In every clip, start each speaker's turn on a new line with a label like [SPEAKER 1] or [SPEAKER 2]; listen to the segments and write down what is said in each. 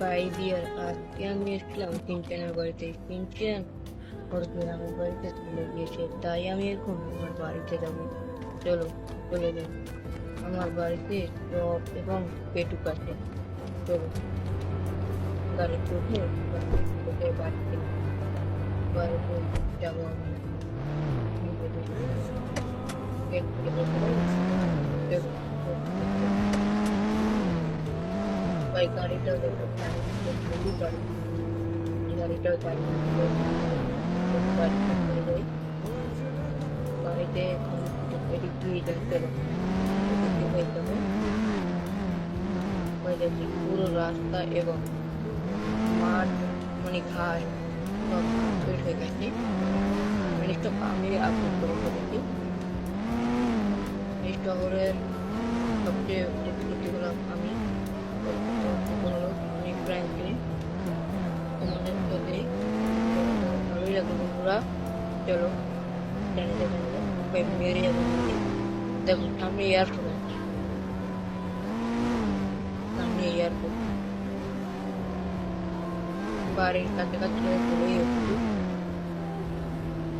[SPEAKER 1] Guys ইয়ার আজকে আমি এসেছিলাম সিনচানের বাড়িতে। সিনচান ওর গ্রামের বাড়িতে চলে গিয়েছে, তাই আমি এখন আমার বাড়িতে যাবো। চলো চলে যাই। আমার বাড়িতে টপ এবং পেটুক আছে। চলো গাড়িতে উঠে বাড়িতে বাড়িতে যাবো আমি। গেট থেকে ভাই গাড়িটাও দেখো, গাড়িটাও চালিয়ে বাড়িতে চলে যাই। বাড়িতে এদিক দিয়ে যাচ্ছে পুরো রাস্তা এবং মাঠ মানে ঘাস সব তৈরি হয়ে গেছে। জিনিসটা আমি আপলোড করে ফেলেছি। এই শহরের সবচেয়ে প্রকৃতি হলাম আমি হলো ফ্র্যাঙ্কলিন। তোমাদের সাথে ভালোই লাগলো বন্ধুরা। চলো জানিয়ে মেরে যাবো। দেখো সামনে এয়ারপোর্ট আছে, সামনে এয়ারপোর্ট। বাড়ির কাছাকাছি চলেই একটু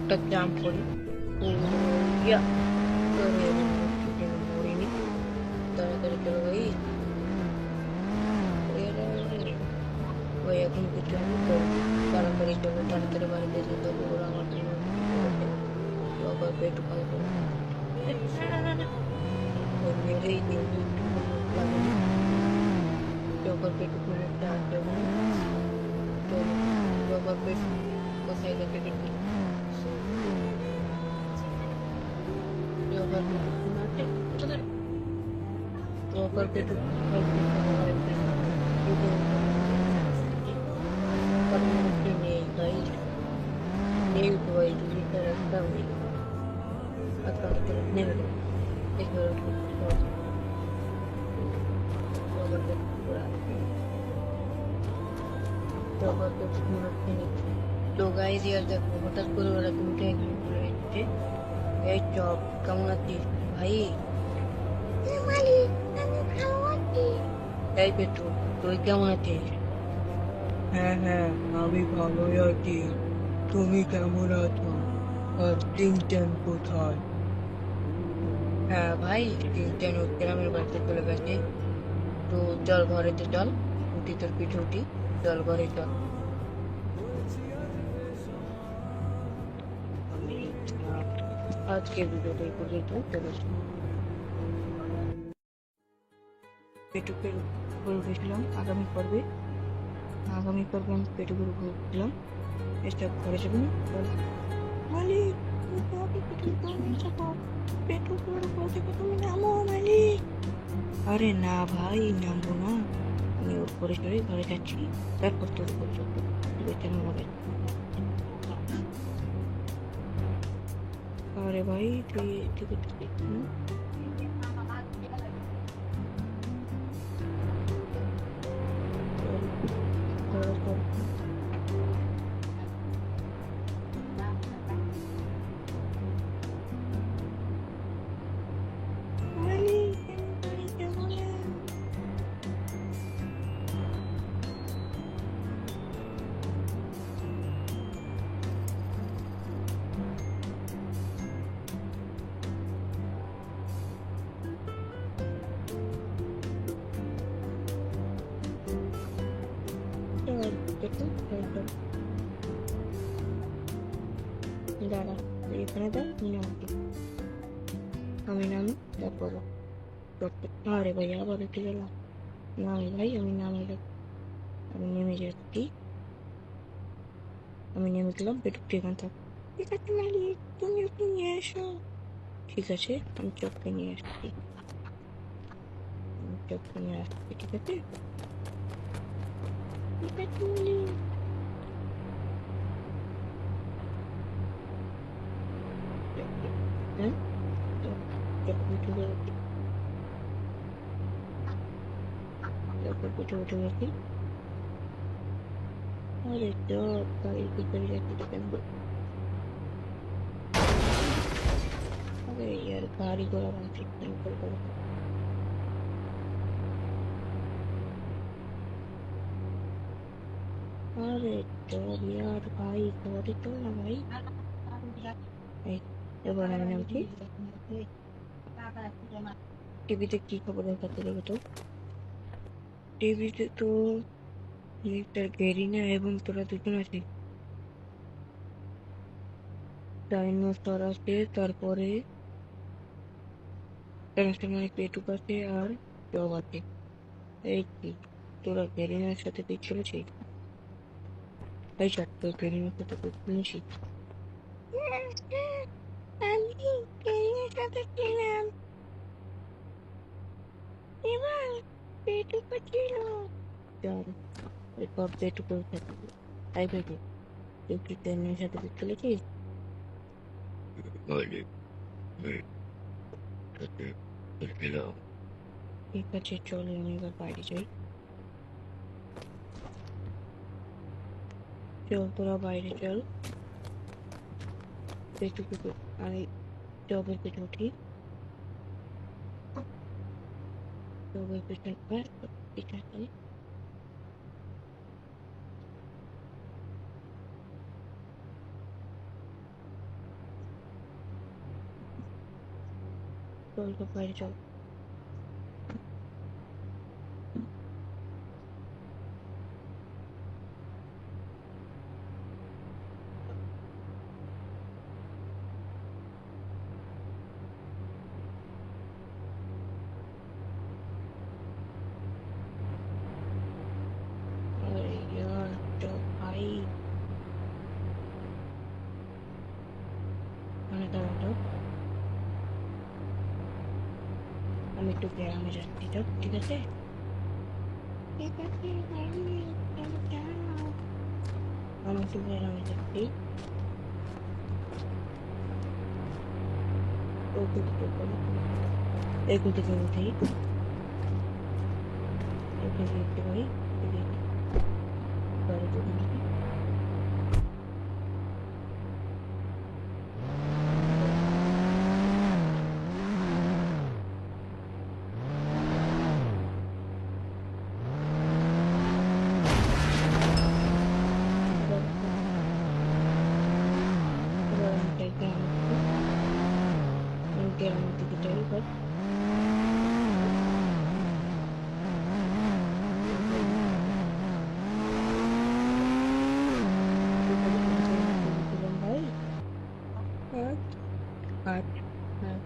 [SPEAKER 1] একটা জাম্প করি। মরিনি, তাড়াতাড়ি চলে যাই। ওই এখন কিছু আমি তাড়াতাড়ি চলো, তাড়াতাড়ি বাড়িতে যেতে হবে। ওরা আমার জন্য আবার পেট খাবো মেরেই দিন যখন পেট একটা আসবে আবার পেট কোথায় গেছে কিন্তু আবার পেট আছে আবার পেট নেই ভাই, নেই তো ভাই। যদি তার একটা আপনার নেবে তো গাইস ইয়ার দেখো হঠাৎ করে ওরা দুটো এখানে চলে এসেছে। এই চপ কেমন আছিস ভাই? এই পেটু তুই কেমন আছিস? হ্যাঁ হ্যাঁ আমি ভালোই আছি, তুমি কেমন আছো? আর টিনচান কোথায়? হ্যাঁ ভাই টিনচান ও গ্রামের বাড়িতে চলে গেছে। তো চল ঘরেতে চল, উঠি তোর পিঠে উঠি, চল ঘরে চল। আজকে ভিডিওটা এই পর্যন্ত। চলো পেটুকের উপর উঠেছিলাম আগামী পর্বে আমি পেটুকের উপর উঠলাম। এসব ঘরে যাবো না। মালিক পেটুকের উপর থেকে তুমি নামো মালিক। আরে না ভাই নামবো না, আমি ওর পরে চড়ে ঘরে যাচ্ছি। তারপর তোর উপর চড়বো, হবে। আরে ভাই তুই ঠিক আছে। দাঁড়া এখানে দেখ আমি নামি তারপর। আরে ভাই আবার উঠে গেলাম। নামি ভাই আমি নামে আমি নেমে যাচ্ছি। আমি নেমে গেলাম, পেটুকটি এখান থাক। ঠিক আছে মালিক তুমি একটু নিয়ে এসো। ঠিক আছে আমি চোখকে নিয়ে আসছি, চোখকে নিয়ে আসছি। ঠিক আছে ঠিক আছে মালিক। হ্যাঁ পিঠে উঠে গেছি। আরে চপ গাড়ির ভিতরে যাচ্ছি। अरे यार गाड़ी घोड़ा निकल गया। আরে চল ইয়ার ভাই, ঘরে চল না ভাই। এই, এবার আমি নামছি। টিভিতে কি খবর দেখাচ্ছে দেখো তো। টিভিতে তো মিস্টার গেরিনা এবং তোরা দুজন আছিস। ডাইনোসর আছে, তারপরে ডাইনোসর মানে পেটুক আছে, আর জব আছে। এই কি, তোরা গেরিনার সাথে তুই চলেছিস? এই চল, তোর গেরিনার সাথে তুই শুনেছিস? আমি গেরিনার সাথে ছিলাম, এবার পেটুকও ছিল। চল, এরপর পেটুকের সাথে। তাই পেটু, তুই কি গেরিনার সাথে তুই চলেছিস? ঠিক আছে, চল আমি এবার বাইরে যাই। চল তোরা বাইরে চল। পেটুকে আমি জবের পেছনে উঠি। জবের পেছনে পিছনে চল, তো বাইরে চল। अरे यार तो भाई, মানে দাঁড়াও, আমি একটু গ্রামে যাচ্ছি তো, ঠিক আছে? ঠিক আছে ভাই, চলো যাও। আমি একটু গ্রামে যাচ্ছি। এরকম থেকে উঠি, এরকম দেখতে পাই বাড়িতে উঠি। এবার আমি যাই গ্রামের দিকে। আমি গ্রামের দিকে যাই এবার। ভাই, আর আর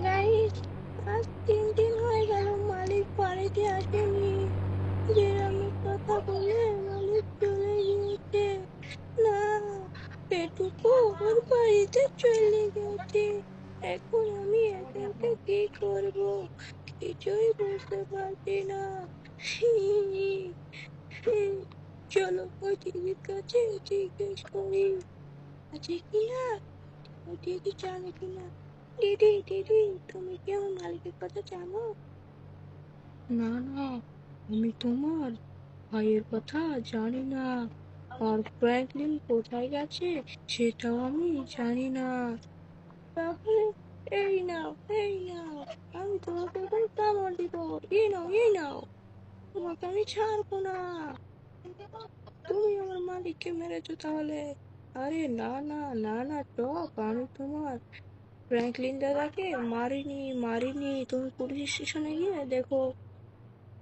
[SPEAKER 1] গাইস, আজ 3 দিন হয়ে গেল মালিক বাড়িতে আসেনি। গ্রামের কথা বলে মালিক চলে গিয়েছে। না, পেটুকু ওর বাড়িতে চলে গেছে। এখন আমি একা একা কি করবো, কিছুই বুঝতে পারছি না। চলো ওই দিদির কাছে জিজ্ঞেস করি আছে কিনা, ওই দিদি জানে কিনা। দিদি দিদি, তুমি কি আমার মালিকের কথা জানো? না না, আমি তোমার ভাইয়ের কথা জানি না, আর ফ্র্যাঙ্কলিন কোথায় গেছে সেটাও আমি জানি না। তাহলে এই নাও, এই নাও, আমি তোমাকে এখন কামড় দিব। এই নাও, এই নাও, তোমাকে আমি ছাড়বো না। তুমি আমার মালিককে মেরেছো তাহলে? আরে না না না না টপ, আমি তোমার ফ্র্যাঙ্কলিন দাদাকে মারিনি মারিনি, তুমি পুলিশ স্টেশনে গিয়ে দেখো।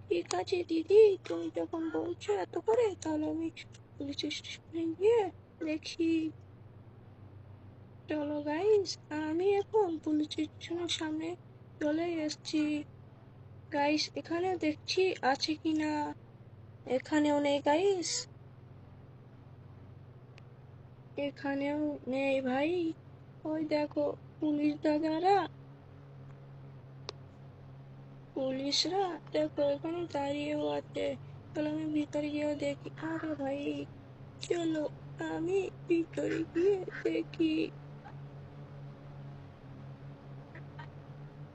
[SPEAKER 1] ঠিক আছে দিদি, তুমি যখন বলছো এত করে, তাহলে আমি পুলিশ স্টেশনে গিয়ে দেখি। চলো গাইস, আমি এখন পুলিশ স্টেশনের সামনে চলে এসেছি। গাইস, এখানে দেখছি আছে কিনা। এখানেও নেই গাইস, এখানেও নেই ভাই। ওই দেখো, পুলিশ দাদারা, পুলিশরা দেখো এখানে দাঁড়িয়েও আছে। চলো আমি ভিতরে গিয়েও দেখি। আরে ভাই, চলো আমি ভিতরে গিয়ে দেখি।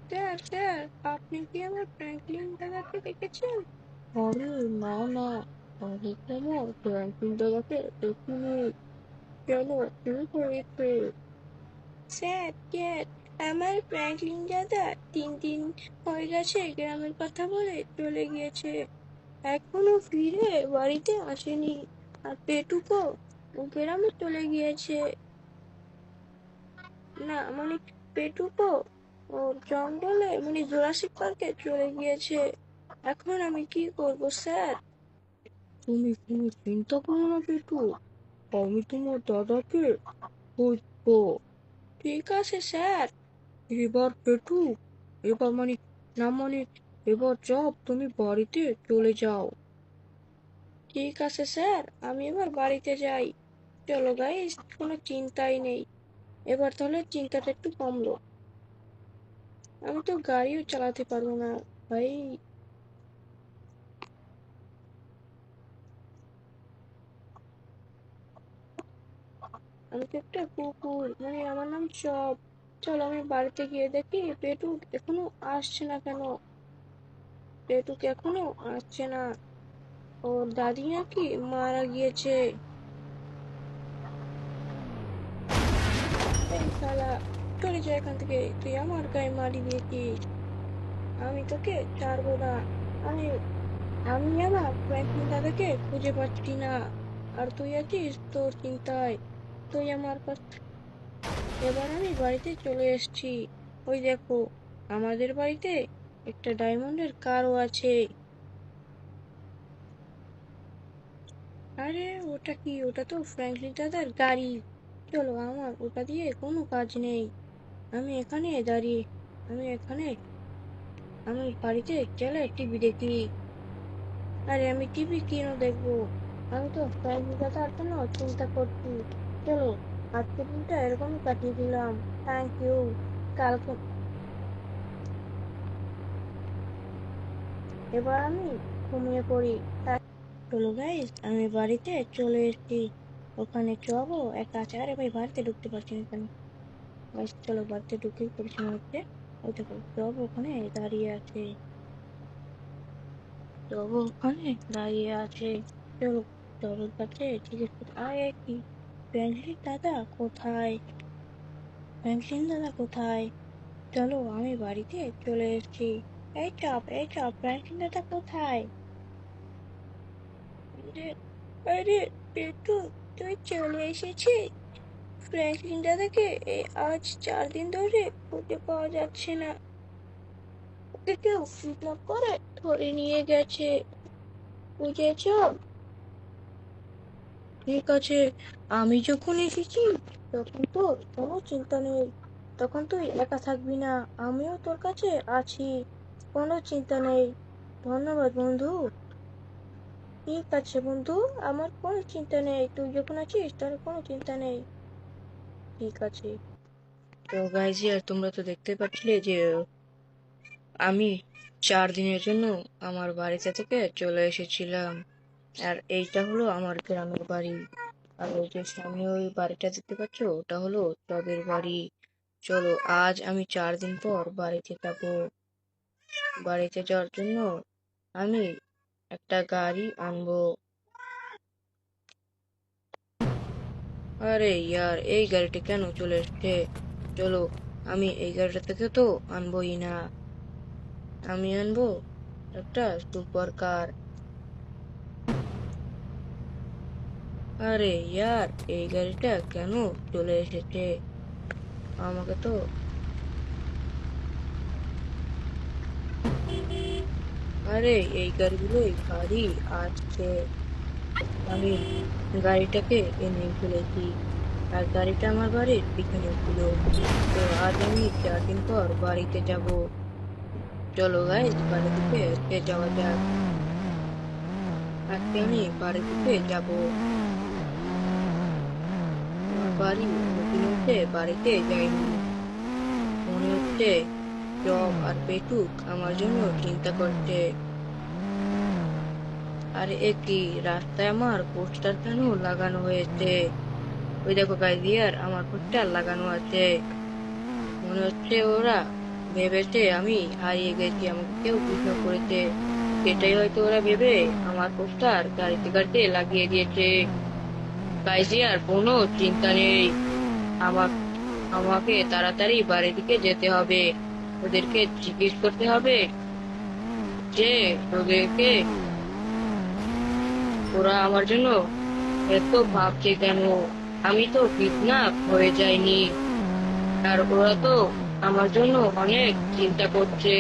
[SPEAKER 1] স্যার স্যার, আপনি কি আমার ফ্র্যাঙ্কলিন দাদাকে দেখেছেন? আরে না না, আমি তোমার ফ্র্যাঙ্কলিন দাদাকে দেখিনি। কেন, কি হয়েছে? স্যার স্যার, আমার ফ্র্যাঙ্কলিন দাদা 3 দিন হয়ে গেছে গ্রামের কথা বলে চলে গিয়েছে, এখনো ফিরে বাড়িতে আসেনি। আর পেটুকো ও গ্রামে চলে গিয়েছে। না মানে পেটুকো ও জঙ্গলে মানে জুরাসিক পার্কে চলে গিয়েছে। এখন আমি কি করব স্যার? তুমি কোনো চিন্তা করো না পেটু, আমি তোমার দাদাকে খুঁজবো। ঠিক আছে স্যার। এবার পেটু, এবার মানে না মানে এবার যাও, তুমি বাড়িতে চলে যাও। ঠিক আছে স্যার, আমি এবার বাড়িতে যাই। চলো গাইস, কোনো চিন্তাই নেই। এবার তাহলে চিন্তাটা একটু কমলো। আমি তো গাড়িও চালাতে পারবো না ভাই। আমি তো একটা কুকুর, মানে আমার নাম চপ। চলো আমি বাড়িতে গিয়ে দেখি পেটু এখনো আসছে না কেন। পেটুক এখনো আসছে না। ওর দাদি নাকি মারা গিয়েছে। এই শালা, চলে যা এখান থেকে, তুই আমার গায়ে মারি দিয়েছিস। আমি তোকে ছাড়বো না। আমি আমি আমার ফ্র্যাঙ্কলিন দাদাকে খুঁজে পাচ্ছি না। আর তুই আছিস তোর চিন্তায়। তুই আমার কাছে। এবার আমি বাড়িতে চলে এসেছি। ওই দেখো, আমাদের বাড়িতে একটা ডায়মন্ডের কারও আছে। আরে ওটা কি? ওটা তো ফ্র্যাঙ্কলিন দাদার গাড়ি। চলো, আমার ওটা দিয়ে কোনো কাজ নেই। আমি এখানে দাঁড়িয়ে আমি এখানে আমি বাড়িতে গেলে টিভি দেখি। আরে আমি টিভি কেন দেখবো? আমি তো ফ্র্যাঙ্কলিন দাদার জন্য চিন্তা করছি। চলো, আজকের দিনটা এরকমই কাটিয়ে দিলাম। Thank you. কালকে এবার আমি ঘুমিয়ে পড়ি। চলো গাইস, আমি বাড়িতে চলে এসেছি। ওখানে যাবো একা আছে। আরে ভাই, বাড়িতে ঢুকতে পারছি না কেন? গাইস চলো, বাড়িতে ঢুকেই পড়ছি মনে হচ্ছে। ওই দেখো, জব ওখানে দাঁড়িয়ে আছে। জব ওখানে দাঁড়িয়ে আছে। চলো, জবের কাছে জিজ্ঞেস করি, আরে কি ফ্র্যাঙ্কলিন দাদা কোথায়? ফ্র্যাঙ্কলিন দাদা কোথায়? চলো, আমি বাড়িতে চলে এসেছি। এই চপ, ফ্র্যাঙ্কলিন দাদা কোথায়? আরে আরে, পেটু, তুই চলে এসেছিস? ফ্র্যাঙ্কলিন দাদাকে আজ 4 দিন ধরে খুঁজে পাওয়া যাচ্ছে না। ওকে কেউ কিডন্যাপ করে ধরে নিয়ে গেছে, বুঝেছ? ঠিক আছে, আমি যখন এসেছি তখন তোর কোনো চিন্তা নেই। তখন তুই একা থাকবি না, আমিও তোর কাছে আছি। কোনো চিন্তা নেই। ধন্যবাদ বন্ধু। ঠিক আছে বন্ধু, আমার কোনো চিন্তা নেই। তুই যখন আছিস তাহলে কোনো চিন্তা নেই। ঠিক আছে। তো গাইজ, তোমরা তো দেখতে পাচ্ছিলে যে আমি 4 দিনের জন্য আমার বাড়িতে থেকে চলে এসেছিলাম। আর এইটা হলো আমার গ্রামের বাড়ি। আর ওই যে সামনে ওই বাড়িটা দেখতে পাচ্ছ, ওটা হলো টবের বাড়ি। চলো, আজ আমি 4 দিন পর বাড়িতে যাবো। বাড়িতে যাওয়ার জন্য আমি একটা গাড়ি আনবো। আরে ইয়ার, এই গাড়িটা কেন চলে এসছে? চলো, আমি এই গাড়িটা থেকে তো আনবোই না। আমি আনবো একটা সুপার কার। আরে ইয়ার, এই গাড়িটা কেন চলে এসেছে? আমাকে তো আরে এই গাড়িগুলোই ভারী আসছে। আমি গাড়িটাকে এনে ফেলেছি। আর গাড়িটা আমার বাড়ির পিছনে ছিল। তো আজ আমি 4 দিন পর বাড়িতে যাব। চলো গাইজ, বাড়ি থেকে যাওয়া যাক। আজকে আমি বাড়ি থেকে যাব। আমার বাড়ি অনেকদিন হচ্ছে বাড়িতে যাইনি। মনে হচ্ছে জব আর পেটুক আমার জন্য চিন্তা করছে। আরে এ কি, রাস্তায় আমার পোস্টার কেন লাগানো হয়েছে? ওই দেখো গাইজ, আমার পোস্টার লাগানো আছে। মনে হচ্ছে ওরা ভেবেছে আমি হারিয়ে গেছি, আমাকে কেউ পিছনে করেছে। সেটাই হয়তো ওরা ভেবে আমার পোস্টার গাড়িতে গাড়িতে লাগিয়ে দিয়েছে। গাইজ, কোনো চিন্তা নেই। আমার আমাকে তাড়াতাড়ি বাড়ির দিকে যেতে হবে। ওদেরকে জিজ্ঞেস করতে হবে যে ওদেরকে ওরা আমার জন্য এত ভাবছে কেন? আমি তো কিডন্যাপ হয়ে যাইনি। আর ওরা তো আমার জন্য অনেক চিন্তা করছে।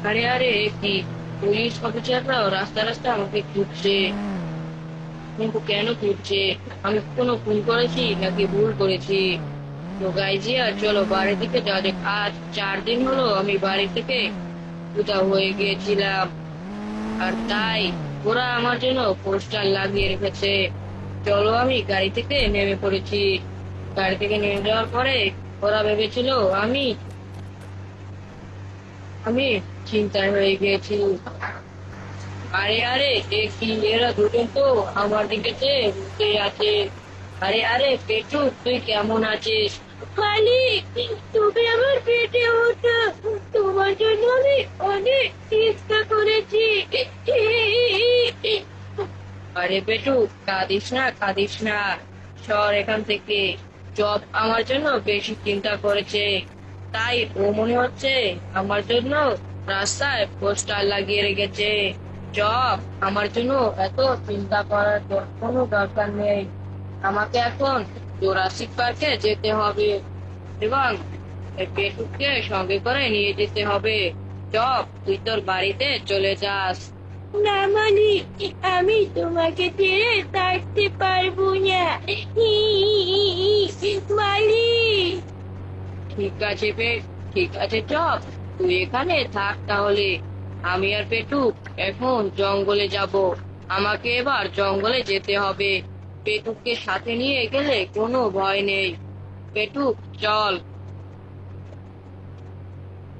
[SPEAKER 1] আরে আরে, কি পুলিশ অফিসাররাও রাস্তা রাস্তা আমাকে খুঁজছে। কিন্তু কেন খুঁজছে? আমি কোনো ভুল করেছি নাকি ভুল করেছি? তো গাইজিয়া, চলো বাড়ির দিকে যাওয়া যাক। আজ 4 দিন হলো আমি বাড়ি থেকে উধাও হয়ে গিয়েছিলাম। আর তাই ওরা আমার জন্য পোস্টার লাগিয়ে রেখেছে। চলো, আমি গাড়ি থেকে নেমে পড়েছি। গাড়ি থেকে নেমে যাওয়ার পরে ওরা ভেবেছিল আমি আমি চিন্তায় হয়ে গিয়েছি। আরে আরে, এ কি, এরা দুজন তো আমার দিকে চেয়ে বসে আছে। আরে আরে পেটু, তুই কেমন আছিস? মালিক, তুমি আমার পেটে ওঠো। তোমার জন্য আমি অনেক চেষ্টা করেছি। আরে পেটু, কাঁদিস না কাঁদিস না, সর এখান থেকে। জব আমার জন্য বেশি চিন্তা করেছে, তাই ও মনে হচ্ছে আমার জন্য রাস্তায় পোস্টার লাগিয়ে রেখেছে। জব আমার জন্য এত চিন্তা করার কোনো দরকার নেই। আমাকে এখন জুরাসিক পার্কে যেতে হবে এবং এই পেটুকে সঙ্গে করে নিয়ে যেতে হবে। জব, তুই তোর বাড়িতে চলে যাস। না মালিক, আমি তোমাকে ছেড়ে থাকতে পারবো না। মালিক, ঠিক আছে ঠিক আছে জব, তুই এখানে থাক তাহলে। আমি আর পেটু এখন জঙ্গলে যাব। আমাকে এবার জঙ্গলে যেতে হবে। পেটুককে সাথে নিয়ে গেলে কোনো ভয় নেই। পেটুক চল,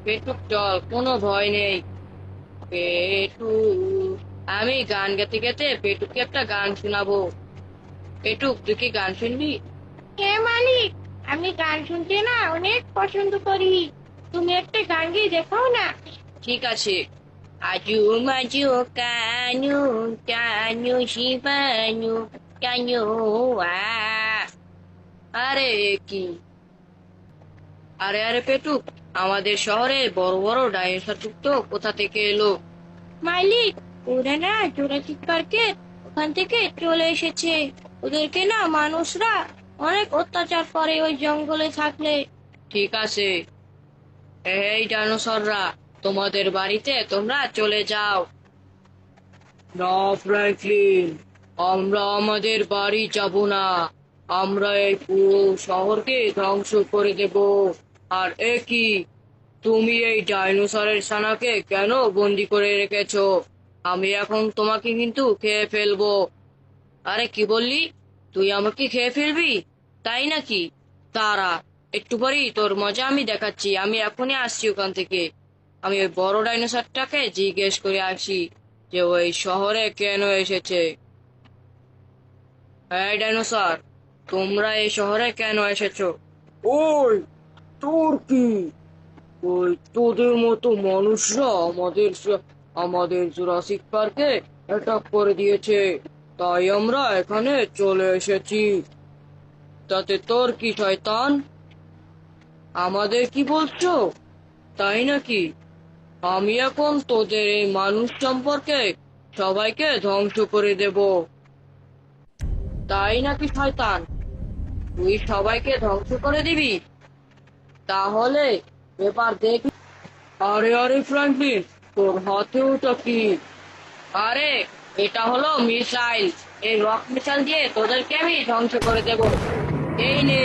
[SPEAKER 1] পেটুক চল, কোনো ভয় নেই। পেটুক, আমি গান গাইতে গাইতে পেটুককে একটা গান শোনাবো। পেটুক, তুই কি গান শুনবি? হ্যাঁ মালিক, আমি গান শুনতে না অনেক পছন্দ করি। তুমি একটা গান গিয়ে দেখাও না। ঠিক আছে। আজু মাজু কানু কানু শিবানু কানু আ। আরে কি, আরে আরে পেটুক, আমাদের শহরে বড় বড় ডাইনোসর তো কোথা থেকে এলো? মালিক, ওরা না জুরাসিক পার্কে ওখান থেকে চলে এসেছে। ওদেরকে না মানুষরা অনেক অত্যাচার করে ওই জঙ্গলে থাকলে। ঠিক আছে, এই ডাইনোসররা, তোমাদের বাড়িতে তোমরা চলে যাও। না ফ্র্যাঙ্কলিন, আমরা আমাদের বাড়ি যাব না। আমরা এই পুরো শহরকে ধ্বংস করে দেব। আর এ কি, তুমি এই ডাইনোসরের ছানাকে কেন বন্দি করে রেখেছো? আমি এখন তোমাকে কিন্তু খেয়ে ফেলবো। আরে কি বললি? তুই আমাকে খেয়ে ফেলবি? তাই নাকি? দাঁড়া, একটু পরেই তোর মজা আমি দেখাচ্ছি। আমি এখনই আসছি ওখান থেকে। আমি ওই বড় ডাইনোসরটাকে জিজ্ঞেস করে আসি যে ওই শহরে কেন এসেছে। এই ডাইনোসর, তোমরা এই শহরে কেন এসেছো? ওই, তোর কি? ওই তোদের মতো মানুষরা আমাদের জুরাসিক পার্কে অ্যাটাক করে দিয়েছে, তাই আমরা এখানে চলে এসেছি। তাতে তোর কি শয়তান? আমাদের কি বলছো? তাই নাকি? আমি এখন তোদের এই মানুষ সম্পর্কে সবাইকে ধ্বংস করে দেব। তাই নাকি শয়তান? তুই সবাইকে ধ্বংস করে দিবি? তাহলে এবার দেখি। আরে আরে ফ্র্যাঙ্কলিন, তোর হাতে ওটা কি? আরে, এটা হলো মিসাইল। এই রক মিসাইল দিয়ে তোদেরকে আমি ধ্বংস করে দেব। এই নে,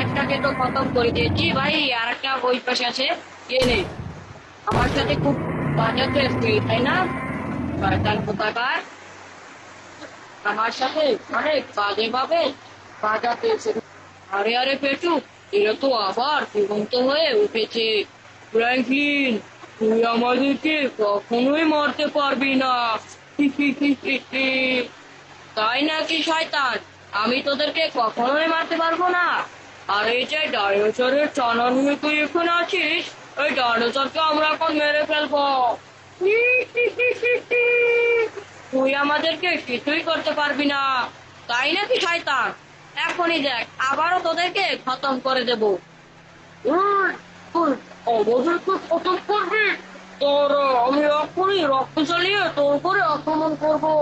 [SPEAKER 1] একটাকে তো খতম করে দিয়েছি ভাই, আর একটা ওই পাশে আছে। এই নে, আমার সাথে খুব বাজাতে এসছি তাই না? শয়তান কোথাকার, আমার সাথে অনেক বাজে ভাবে বাজাতে এসে। আরে আরে পেটু, এরা তো আবার জীবন্ত হয়ে উঠেছে। ফ্র্যাঙ্কলিন, তুই আমাদেরকে কখনোই মারতে পারবি না। তাই নাকি শয়তান? আমি তোদেরকে কখনোই মারতে পারবো না। আর এই যে ডাইনোসরের চানা নিয়ে তুই এখানে আছিস, এই ডাইনোসরকে আমরা এখন মেরে ফেলবো। তুই আমাদেরকে কিছুই করতে পারবি না, তাই নাকি শয়তান? এখনই দেখ, আবারও তোদেরকে খতম করে দেব। তুই আমাদেরকে খতম করবি? তোর আমি এখনই রক্ত চালিয়ে তোর উপরে আক্রমণ করবো।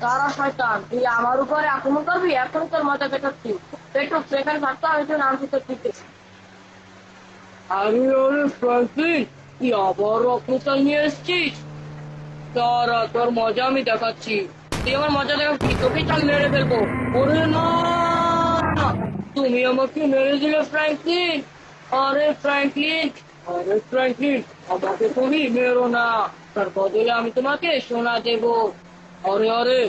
[SPEAKER 1] তারা শয়তান, তুই আমার উপরে আক্রমণ করবি? এখন তোর মজা দেখাচ্ছি। পেট্রো সেখানে থাকতো, আমি তো নাম দিতে দিতেছি। আরে ওরে ফ্রাঙ্কলিন, তুই আবার রক্তচাল নিয়ে এসেছিস? তারা তোর মজা আমি দেখাচ্ছি। তুই আমার মজা দেখাচ্ছি, তোকে চাল মেরে ফেলবো। ওরে না, তুমি আমাকে মেরে দিলে ফ্র্যাঙ্কলিন। আরে ফ্র্যাঙ্কলিন, আরে ফ্র্যাঙ্কলিন, আমাকে তুমি মেরো না, তার বদলে আমি তোমাকে সোনা দেবো। আরে আরে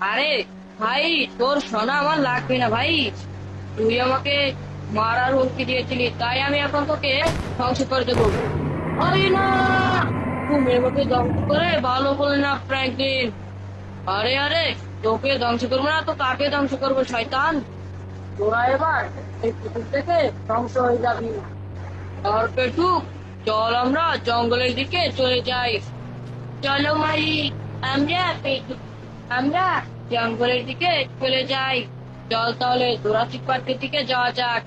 [SPEAKER 1] আরে ভাই, তোর সোনা আমার লাগবে না ভাই। তুই আমাকে মারার হুমকি দিয়েছিলি, তাই আমি এখন তোকে ধ্বংস করে দেবো। আরে না, তুমি আমাকে ধ্বংস করে ভালো বলে না ফ্র্যাঙ্কলিন। আরে আরে, তোকে ধ্বংস করবো না তো কাকে ধ্বংস করবো শয়তান? তোরা এবার এই পুকুর থেকে ধ্বংস হয়ে যাবি। আর পেটুক, চল আমরা জঙ্গলের দিকে চলে যাই। চলো মালিক, আমরা পেটুক, আমরা জঙ্গলের দিকে চলে যাই। চল তাহলে জোরাসিক পার্কের দিকে যাওয়া যাক।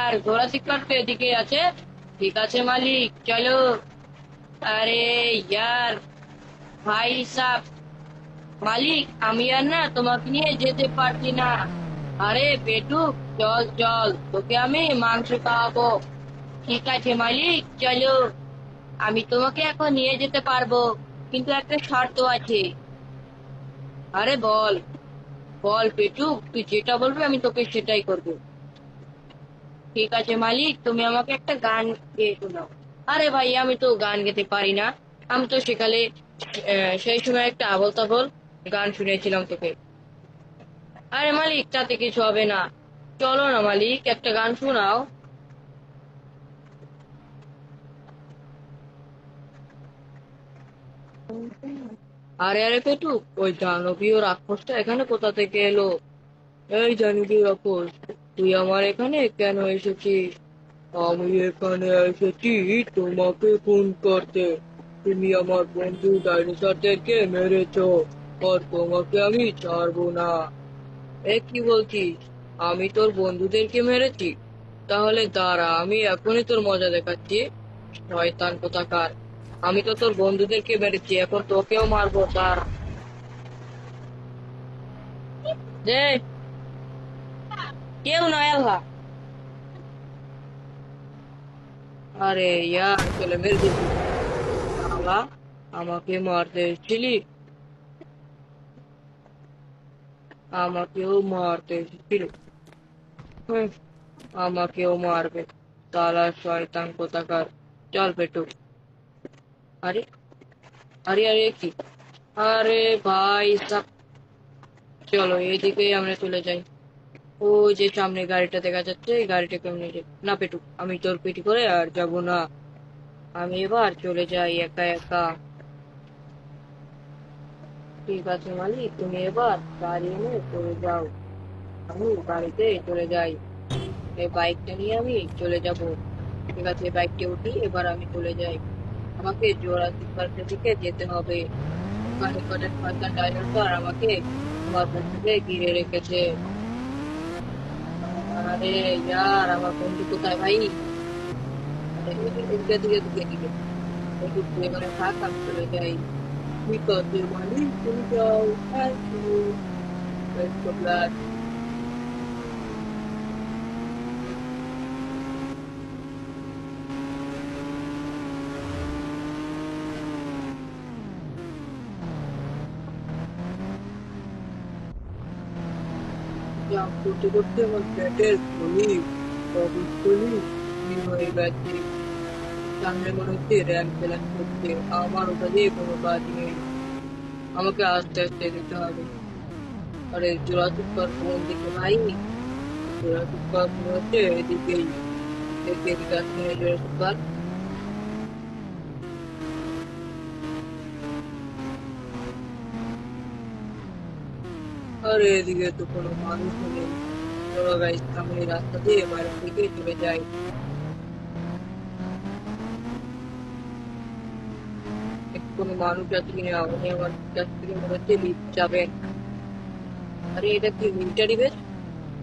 [SPEAKER 1] আর জোরাসিক পার্ক তো এদিকে আছে। ঠিক আছে মালিক, চলো। আরে ইয়ার ভাই সাব, মালিক আমি আর না তোমাকে নিয়ে যেতে পারছি না। আরে পেটুক, চল চল, তোকে আমি মাংস খাওয়াবো। ঠিক আছে মালিক, চলো। আমি তোমাকে এখন নিয়ে যেতে পারবো, কিন্তু একটা শর্ত আছে। আরে বল, বল পেটুক, তুই যেটা বলবি আমি তোকে সেটাই করবো। ঠিক আছে মালিক, তুমি আমাকে একটা গান গেয়ে শোনাও। আরে ভাই, আমি তো গান গেতে পারি না। আমি তো সেকালে সেই সময় একটা আবোল তাবোল গান শুনেছিলাম তোকে। আরে মালিক, তাতে কিছু হবে না। চলো না মালিক, একটা গান শোনাও। আরে আরে পেটু, ওই দানবীয় রাক্ষসটা এখানে কোথা থেকে এলো? এই দানবীয় রাক্ষস, তুই আমার এখানে কেন এসেছিস? আমি এখানে এসেছি তোমাকে খুন করতে। তুমি আমার বন্ধু ডাইনোসরদেরকে মেরেছো, আর তোমাকে আমি ছাড়বো না। এ কি বলছিস? আমি তোর বন্ধুদেরকে মেরেছি? তাহলে দাঁড়া, আমি এখনই তোর মজা দেখাচ্ছি। শয়তান কোথাকার, আমি তো তোর বন্ধুদেরকে মেরেছি, এখন তোকেও মারবো। দাঁড়া দে, কেউ নয় আল্লাহ। আরে ইয়ার, চলে মেরে দিবি। আল্লাহ, আমাকে মারতে এসেছিলি? আমাকেও মারতে এসেছিল? হুম, আমাকেও মারবে সালা শয়তান কোথাকার। চল পেটু। আরে আরে আরে কি, আরে ভাই সাব, চলো এদিকেই আমরা চলে যাই। ওই যে সামনে গাড়িটা দেখা যাচ্ছে, এই গাড়িটাকে আমি নিয়ে যাই। না পেটু, আমি তোর পিটি করে আর যাব না। আমি এবার চলে যাই একা একা। ঠিক আছে মালিক, তুমি এবার গাড়ি এনে চলে যাও, আমি বাড়িতে চলে যাই। এই বাইকটা নিয়ে আমি চলে যাব। ঠিক আছে, বাইকটা উঠি, এবার আমি চলে যাই। আমাকে জোরাসিক পার্কের দিকে যেতে হবে। ওখানে কটা শয়তান ডাইনোসর আমাকে আমার বন্ধুকে ঘিরে রেখেছে। আরে ইয়ার, আমার বন্ধু কোথায় ভাই? আরে, এদিকে এদিকে এদিকে এদিকে, একটু এখানে থাক, আমি চলে যাই। ঠিক আছে মালিক, তুমি যাও। Thank you. Best of luck. Jump করতে করতে আমার পেটের কবজগুলি হয়ে গেছে। সামনে মনে হচ্ছে র্যাম চ্যালেঞ্জ করছে, আমার ওটা দিয়ে কোনো কাজ নেই। আমাকে আস্তে আস্তে যেতে হবে। আরে জোরাসিক পার্ক কোন দিকে ভাই? জোরাসিক পার্ক মনে হচ্ছে এদিকেই। এদিকে আসছে না জোরাসিক পার্ক। আরে এদিকে তো কোনো মানুষ নেই। চলো গাইস, আমি এই রাস্তা দিয়ে বাইরের দিকে চলে যাই। একটু কোনো মানুষ আছে কিনা, উনি আমার কাছ থেকে মনে হচ্ছে লিফট যাবেন। আরে এটা কি মিলিটারি বেস?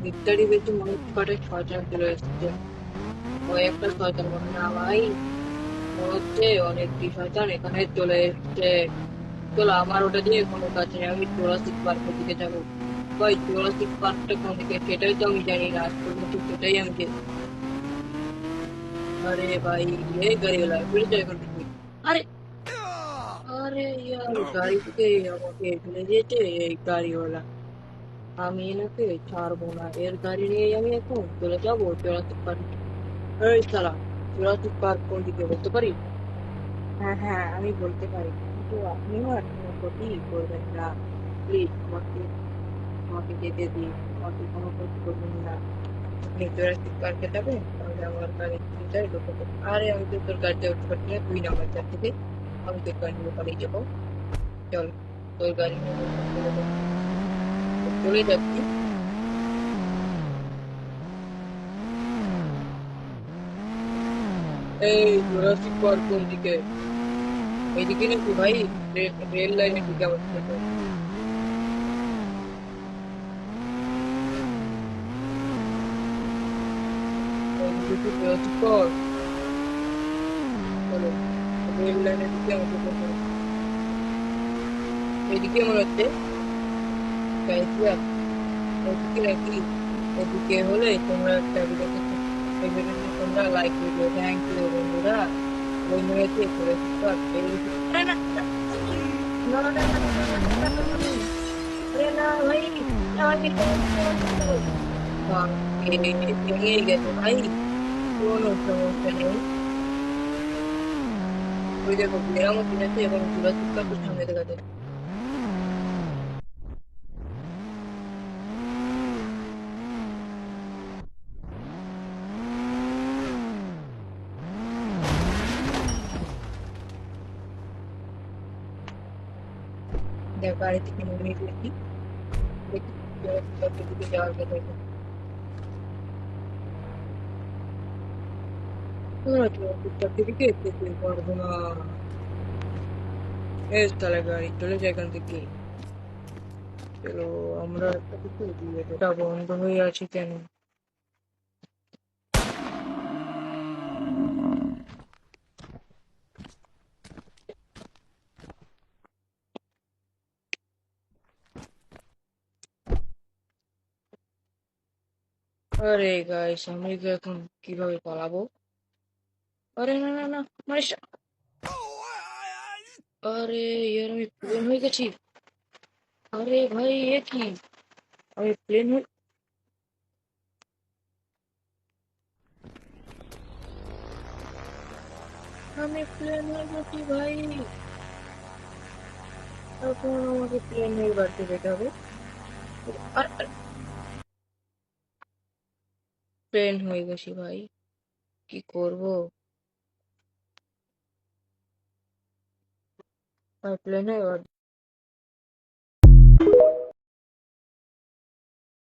[SPEAKER 1] মিলিটারি বেসে মনে হচ্ছে কটা শয়তান চলে এসছে। ওই একটা শয়তান মনে না ভাই, মনে হচ্ছে অনেকটি শয়তান এখানে চলে এসছে। চলো, আমার ওটা দিয়ে কোনো কাজ নেই, আমি জুরাসিক পার্কের দিকে যাবো। ভাই জুরাসিক পার্কটা কোন দিকে সেটাই তো আমি জানি না, আজ পর্যন্ত সেটাই আমি আরে ভাই, এই গাড়িওয়ালা ফিরে যায় এখন থেকে। আরে, আরে ইয়ার গাড়ি থেকে আমাকে ফেলে দিয়েছে এই গাড়িওয়ালা। আমি এনাকে ছাড়বো না, এর গাড়ি নিয়ে আমি এখন চলে যাবো জুরাসিক পার্ক। এই সালা, জুরাসিক পার্ক কোন দিকে বলতে পারি? হ্যাঁ হ্যাঁ, আমি বলতে পারি, কিন্তু আপনিও আর কোনো ক্ষতি করবেন না। প্লিজ আমাকে আমাকে যেতে দিন, আমাকে কোনো ক্ষতি করবেন না। আপনি জুরাসিক পার্কে যাবেন, তাহলে আমার গাড়ির ভিতরে ঢুকতে। আরে আমি তো তোর গাড়িতে উঠতে পারছি না, তুই নামার চার থেকে, আমি তোর গাড়ি নিয়ে পালিয়ে যাবো। চল, তোর গাড়ি নিয়ে আমি এখন চলে যাচ্ছি, চলে যাচ্ছি। এই জুরাসিক পার্ক কোন দিকে? এইদিকে নাকি ভাই? রেল লাইনের দিকে আমার যেতে হবে। এইদিকে কি জুরাসিক পার্ক? চলো, রেল লাইনের দিকে আমাকে যেতে হবে। এইদিকে মনে হচ্ছে। গাইছিয়া, এদিকে নাকি? এদিকে হলে তোমরা একটা ভিডিওতে, এই ভিডিওটি তোমরা লাইক ভিডিও, থ্যাংক ইউ বন্ধুরা। ওই মেয়েছে জুরাসিক পার্ক পেয়ে গেছি। আরে না, না না না না না না না না না না। আরে না ভাই, না ভাই, বাপরে, ভেঙে গেছে ভাই, কোনো সমস্যা নেই। ওই দেখো মেরামত কিনেছে এবং জুরাসিক পার্কের সামনে দেখা যায়। দেখ গাড়ি থেকে নেমে গেছি, দেখি জুরাসিক পার্কের দিকে যাওয়ার কথা এখন। না, জুরাসিক পার্কের দিকে যেতে পারবো না। বেশ তাহলে গাড়ি চলে যায় এখান থেকে। চলো, আমরা একটা কিছু দিয়ে দেবো। এটা বন্ধ হয়ে আছে কেন? আরে গাইস, আমি তো এখন কিভাবে পালাবো? আরে না না না, মানে আরে ইয়ার, আমি প্লেন হয়ে গেছি। আরে ভাই, এ কি? আমি প্লেন হয়ে, আমি প্লেন হয়ে গেছি ভাই। এখন আমাকে প্লেন হয়ে বাড়তে যেতে হবে। আর প্লেন হয়ে গেছি ভাই, কি করব? আর প্লেন হয়ে